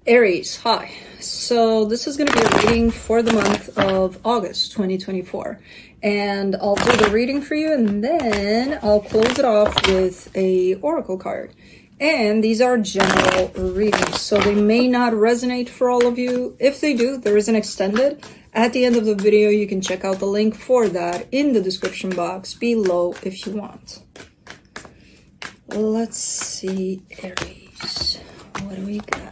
Aries, hi. So this is going to be a reading for the month of August 2024. And I'll do the reading for you and then I'll close it off with a oracle card. And these are general readings, so they may not resonate for all of you. If they do, there is an extended. At the end of the video, you can check out the link for that in the description box below if you want. Let's see, Aries. What do we got?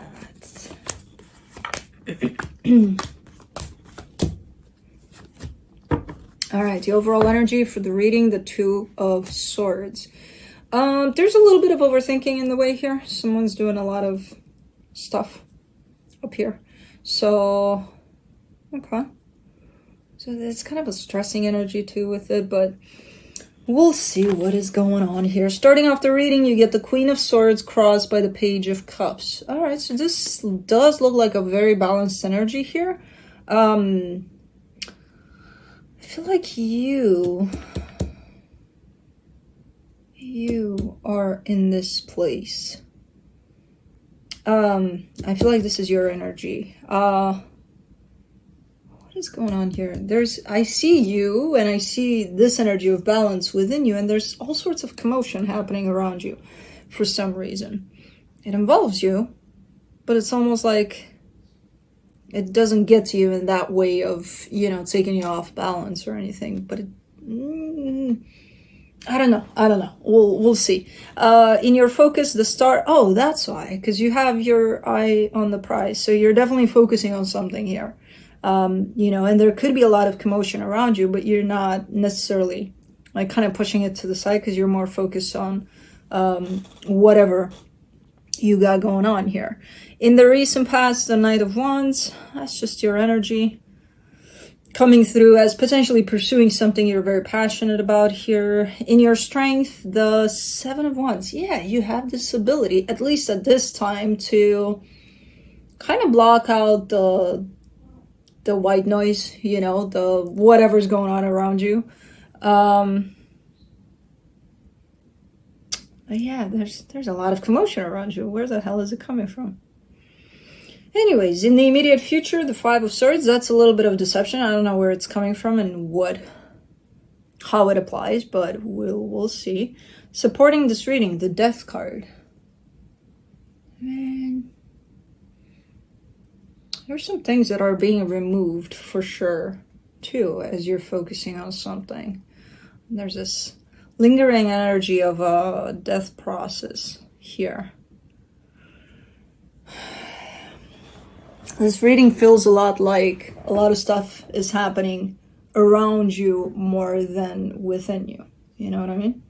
All right, the overall energy for the reading, the Two of Swords. There's a little bit of overthinking in the way here. Someone's doing a lot of stuff up here. So, okay. So it's kind of a stressing energy too with it, but we'll see what is going on here. Starting off the reading, you get the Queen of Swords crossed by the Page of Cups. All right, so this does look like a very balanced energy here. I feel like you are in this place. I feel like this is your energy. What is going on here? I see you and I see this energy of balance within you, and there's all sorts of commotion happening around you for some reason. It involves you, but it's almost like it doesn't get to you in that way of, you know, taking you off balance or anything, but it, I don't know. We'll see. In your focus, the star, oh, that's why, because you have your eye on the prize. So you're definitely focusing on something here. You know, and there could be a lot of commotion around you, but you're not necessarily like kind of pushing it to the side because you're more focused on whatever you got going on here. In the recent past, the Knight of Wands, that's just your energy coming through as potentially pursuing something you're very passionate about here. In your strength, the Seven of Wands. Yeah, you have this ability, at least at this time, to kind of block out the white noise, you know, the whatever's going on around you. Yeah, there's a lot of commotion around you. Where the hell is it coming from? Anyways, in the immediate future, the Five of Swords, that's a little bit of deception. I don't know where it's coming from and how it applies, but we'll see. Supporting this reading, the Death card. Man, there's some things that are being removed for sure, too, as you're focusing on something. There's this lingering energy of a death process here. This reading feels a lot like a lot of stuff is happening around you more than within you. You know what I mean?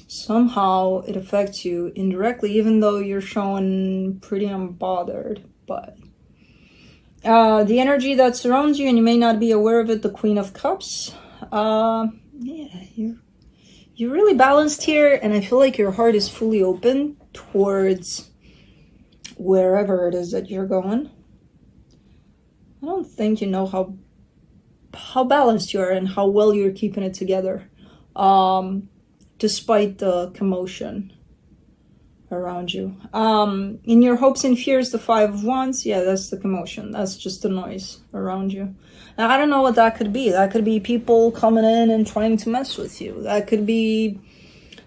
Somehow it affects you indirectly, even though you're showing pretty unbothered. But the energy that surrounds you, and you may not be aware of it, the Queen of Cups. Yeah, you're really balanced here, and I feel like your heart is fully open towards wherever it is that you're going. I don't think you know how balanced you are and how well you're keeping it together, despite the commotion around you. In your hopes and fears, the Five of Wands, yeah, that's the commotion. That's just the noise around you. And I don't know what that could be. That could be people coming in and trying to mess with you. That could be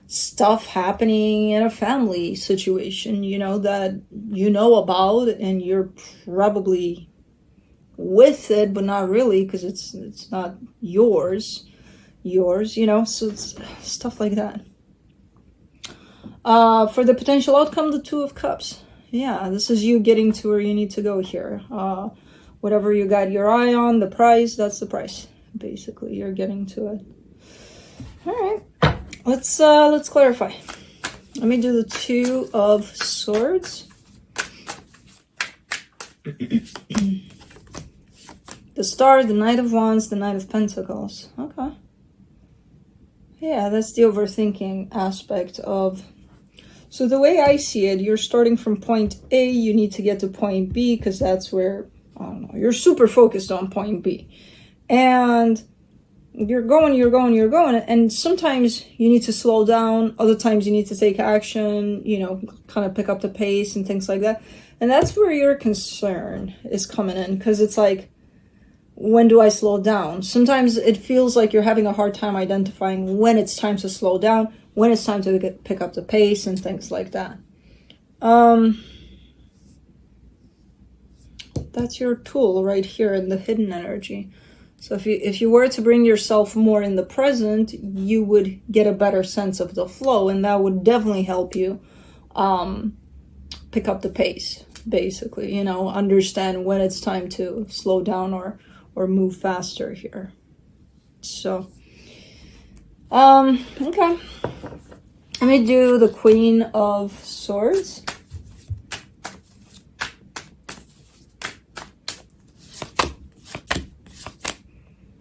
stuff happening in a family situation, you know, that you know about and you're probably with it, but not really, because it's not yours, you know, so it's stuff like that. For the potential outcome, the Two of Cups. Yeah, this is you getting to where you need to go here. Whatever you got your eye on, the prize, that's the price. Basically, you're getting to it. All right, let's clarify. Let me do the Two of Swords. The Star, the Knight of Wands, the Knight of Pentacles. Okay. Yeah, that's the overthinking aspect of... So the way I see it, you're starting from point A, you need to get to point B, because that's where, I don't know, you're super focused on point B. And you're going, and sometimes you need to slow down, other times you need to take action, you know, kind of pick up the pace and things like that. And that's where your concern is coming in, because it's like, when do I slow down? Sometimes it feels like you're having a hard time identifying when it's time to slow down, when it's time to pick up the pace and things like that. That's your tool right here in the hidden energy. So if you were to bring yourself more in the present, you would get a better sense of the flow, and that would definitely help you pick up the pace, basically, you know, understand when it's time to slow down or move faster here. So, okay. Let me do the Queen of Swords.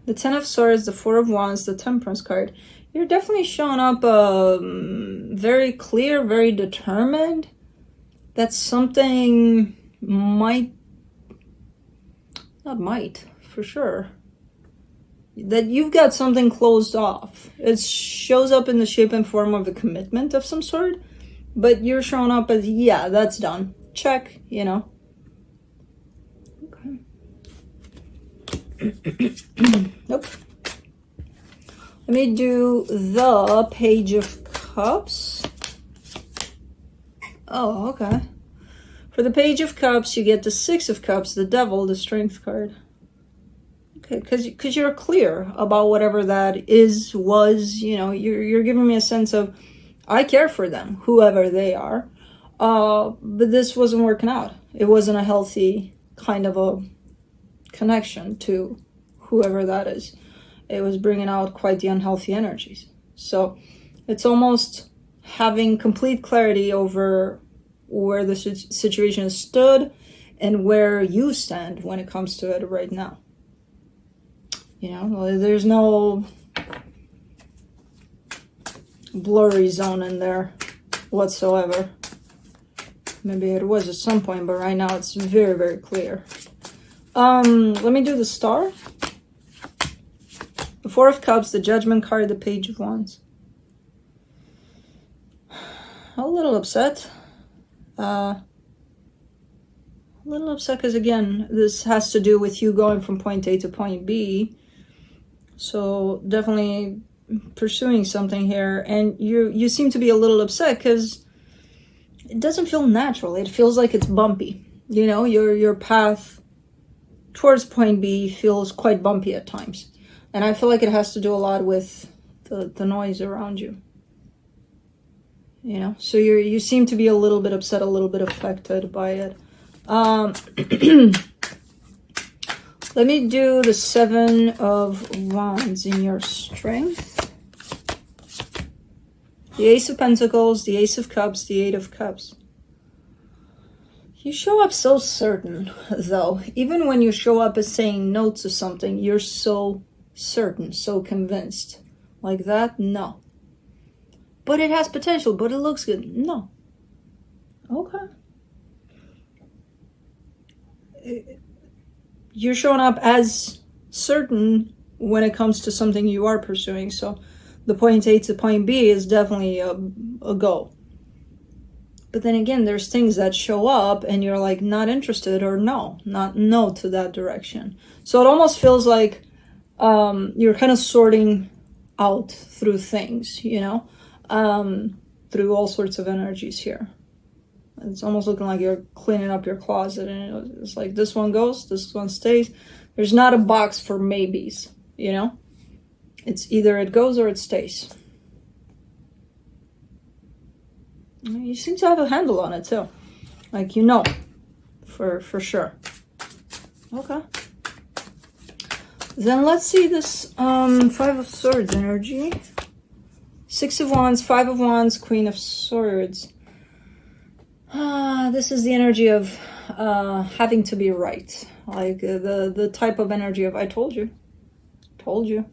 The Ten of Swords, the Four of Wands, the Temperance card. You're definitely showing up very clear, very determined. That something for sure. That you've got something closed off. It shows up in the shape and form of a commitment of some sort, but you're showing up as, yeah, that's done. Check, you know. Nope. Let me do the Page of Cups. Oh, okay. For the Page of Cups, you get the Six of Cups, the Devil, the Strength card. Okay, because you're clear about whatever that was, you know, you're giving me a sense of, I care for them, whoever they are. But this wasn't working out. It wasn't a healthy kind of a connection to whoever that is. It was bringing out quite the unhealthy energies. So it's almost having complete clarity over where the situation stood and where you stand when it comes to it right now. You know, there's no blurry zone in there whatsoever. Maybe it was at some point, but right now it's very, very clear. Let me do the Star. The Four of Cups, the Judgment card, the Page of Wands. A little upset. A little upset because, again, this has to do with you going from point A to point B. So definitely pursuing something here. And you seem to be a little upset because it doesn't feel natural. It feels like it's bumpy. You know, your path towards point B feels quite bumpy at times. And I feel like it has to do a lot with the noise around you. You know, so you seem to be a little bit upset, a little bit affected by it. Let me do the Seven of Wands in your strength. The Ace of Pentacles, the Ace of Cups, the Eight of Cups. You show up so certain, though. Even when you show up as saying no to something, you're so certain, so convinced. Like that? No. But it has potential, but it looks good. No. Okay. You're showing up as certain when it comes to something you are pursuing. So the point A to point B is definitely a go. But then again, there's things that show up and you're like not interested or not no to that direction. So it almost feels like you're kind of sorting out through things, you know, through all sorts of energies here. It's almost looking like you're cleaning up your closet and it's like this one goes, this one stays. There's not a box for maybes, you know? It's either it goes or it stays. You seem to have a handle on it too. Like, you know, for sure. Okay. Then let's see this Five of Swords energy. Six of Wands, Five of Wands, Queen of Swords. This is the energy of having to be right. Like the type of energy of I told you. Told you.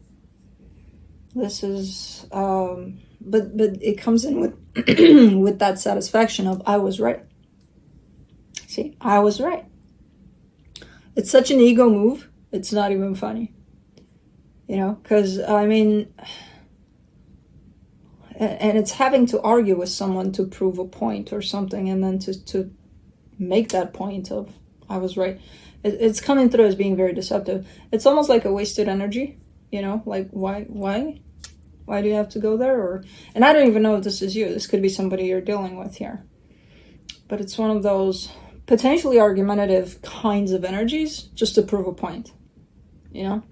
This is but it comes in with with that satisfaction of I was right. See, I was right. It's such an ego move. It's not even funny. You know, because I mean, and it's having to argue with someone to prove a point or something, and then to make that point of, I was right. It's coming through as being very deceptive. It's almost like a wasted energy, you know, like why do you have to go there? Or, and I don't even know if this is you. This could be somebody you're dealing with here. But it's one of those potentially argumentative kinds of energies just to prove a point, you know?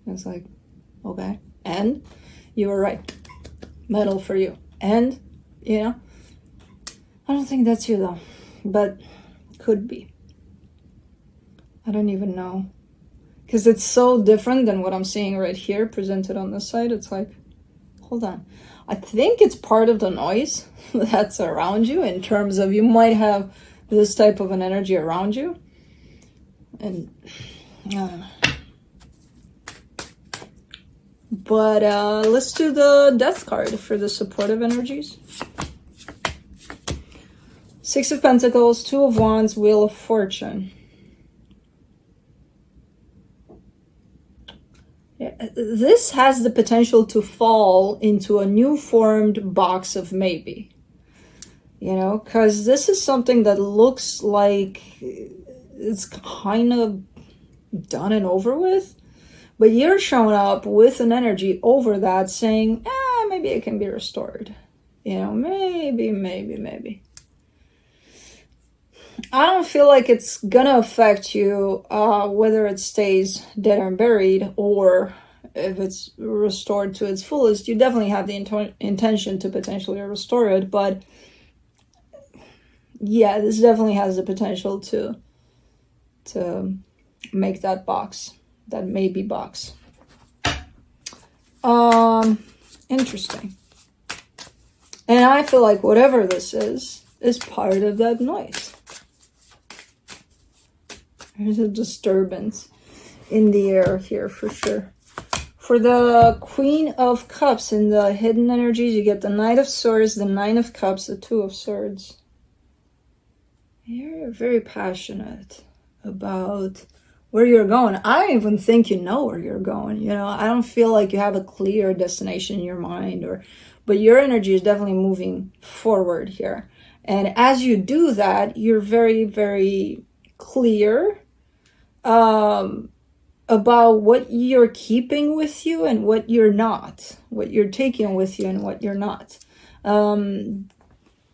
It's like, okay, and you were right. Medal for you. And, you know, I don't think that's you though, but could be. I don't even know. Because it's so different than what I'm seeing right here presented on this side. It's like, hold on. I think it's part of the noise that's around you in terms of you might have this type of an energy around you. And but let's do the Death card for the supportive energies. 6 of Pentacles, 2 of Wands, Wheel of Fortune. This has the potential to fall into a new formed box of maybe, you know, because this is something that looks like it's kind of done and over with, but you're showing up with an energy over that saying, maybe it can be restored, you know, maybe. I don't feel like it's gonna affect you, whether it stays dead and buried or if it's restored to its fullest. You definitely have the intention to potentially restore it, but yeah, this definitely has the potential to make that box, that maybe box. Interesting. And I feel like whatever this is part of that noise. There's a disturbance in the air here for sure. For the Queen of Cups in the hidden energies, you get the Knight of Swords, the 9 of Cups, the 2 of Swords. You're very passionate about where you're going. I don't even think you know where you're going. You know, I don't feel like you have a clear destination in your mind, but your energy is definitely moving forward here. And as you do that, you're very, very clear about what you're keeping with you and what you're not, what you're taking with you and what you're not. There's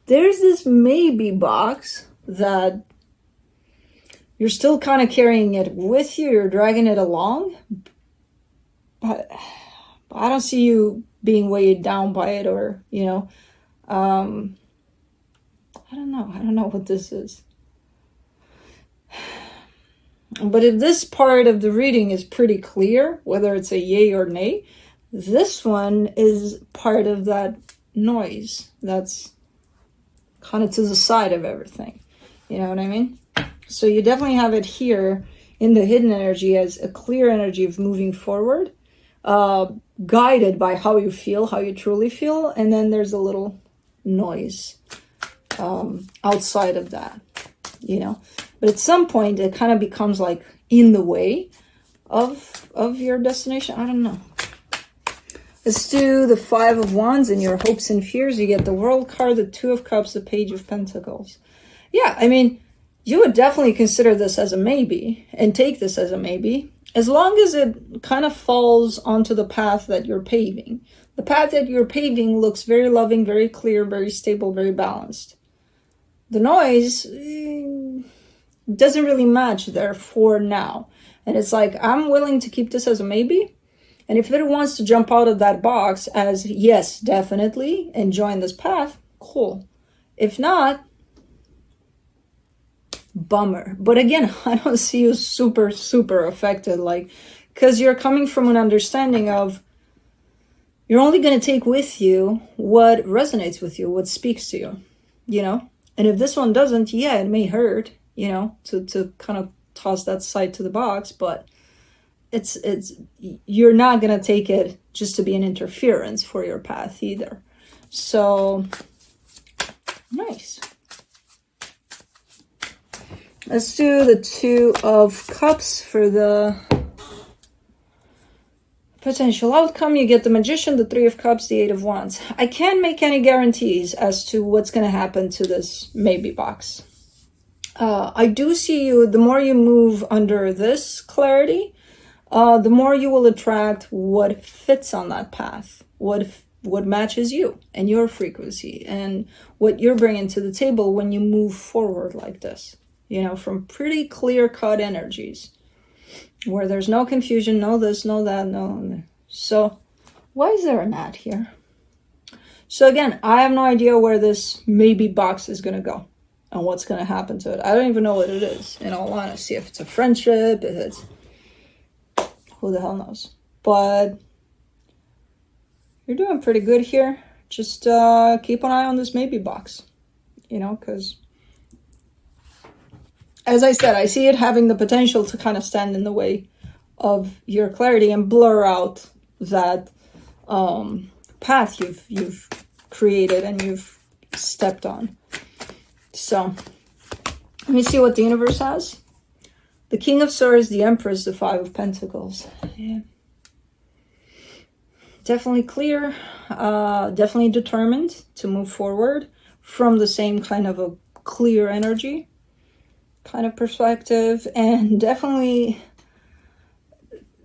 this maybe box that you're still kind of carrying it with you, you're dragging it along, but I don't see you being weighed down by it, or, you know, I don't know what this is. But if this part of the reading is pretty clear, whether it's a yay or nay, this one is part of that noise that's kind of to the side of everything. You know what I mean? So you definitely have it here in the hidden energy as a clear energy of moving forward, guided by how you feel, how you truly feel. And then there's a little noise outside of that, you know. But at some point, it kind of becomes like in the way of your destination. I don't know. Let's do the 5 of Wands in your hopes and fears. You get the World card, the 2 of Cups, the Page of Pentacles. Yeah, I mean, you would definitely consider this as a maybe and take this as a maybe, as long as it kind of falls onto the path that you're paving. The path that you're paving looks very loving, very clear, very stable, very balanced. The noise doesn't really match there for now. And it's like, I'm willing to keep this as a maybe. And if it wants to jump out of that box as yes, definitely, and join this path, cool. If not, bummer. But again, I don't see you super, super affected, like, because you're coming from an understanding of you're only going to take with you what resonates with you, what speaks to you, you know? And if this one doesn't, yeah, it may hurt, you know, to kind of toss that side to the box, but it's you're not going to take it just to be an interference for your path either. So, nice. Let's do the 2 of Cups for the potential outcome. You get the Magician, the 3 of Cups, the 8 of Wands. I can't make any guarantees as to what's going to happen to this maybe box. I do see you, the more you move under this clarity, the more you will attract what fits on that path, what matches you and your frequency and what you're bringing to the table when you move forward like this, you know, from pretty clear-cut energies where there's no confusion, no this, no that, no. So why is there a gnat here? So again, I have no idea where this maybe box is going to go and what's going to happen to it. I don't even know what it is, in all honesty. If it's a friendship, if it's... who the hell knows? But you're doing pretty good here. Just keep an eye on this maybe box, you know, because as I said, I see it having the potential to kind of stand in the way of your clarity and blur out that path you've created and you've stepped on. So let me see what the universe has. The King of Swords, the Empress, the Five of Pentacles. Yeah. Definitely clear, definitely determined to move forward from the same kind of a clear energy kind of perspective. And definitely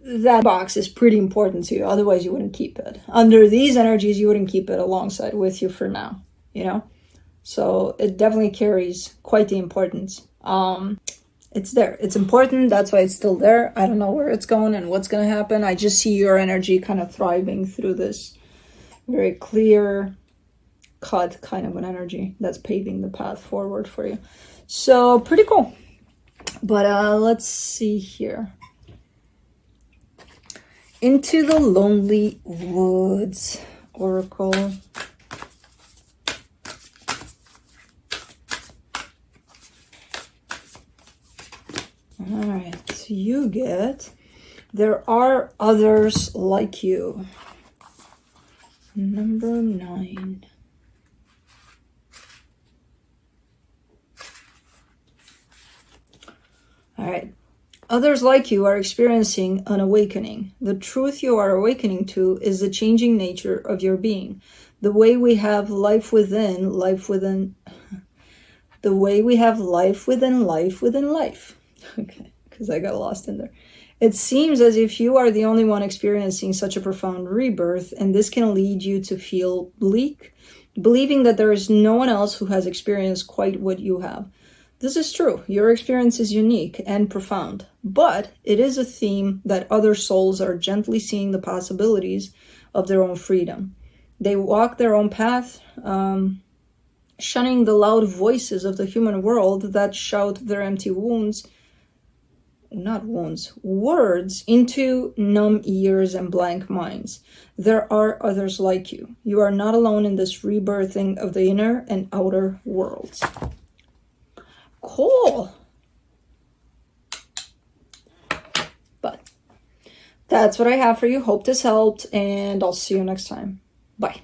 that box is pretty important to you. Otherwise, you wouldn't keep it. Under these energies, you wouldn't keep it alongside with you for now, you know? So it definitely carries quite the importance. It's there. It's important. That's why it's still there. I don't know where it's going and what's going to happen. I just see your energy kind of thriving through this very clear cut kind of an energy that's paving the path forward for you. So pretty cool. But let's see here. Into the Lonely Woods, Oracle. All right, so you get, there are others like you. Number 9. All right. Others like you are experiencing an awakening. The truth you are awakening to is the changing nature of your being. The way we have life within, the way we have life within life within life. Okay, because I got lost in there. It seems as if you are the only one experiencing such a profound rebirth, and this can lead you to feel bleak, believing that there is no one else who has experienced quite what you have. This is true. Your experience is unique and profound, but it is a theme that other souls are gently seeing the possibilities of their own freedom. They walk their own path, shunning the loud voices of the human world that shout their empty words into numb ears and blank minds. There are others like you. You are not alone in this rebirthing of the inner and outer worlds. Cool. But that's what I have for you. Hope this helped, and I'll see you next time. Bye.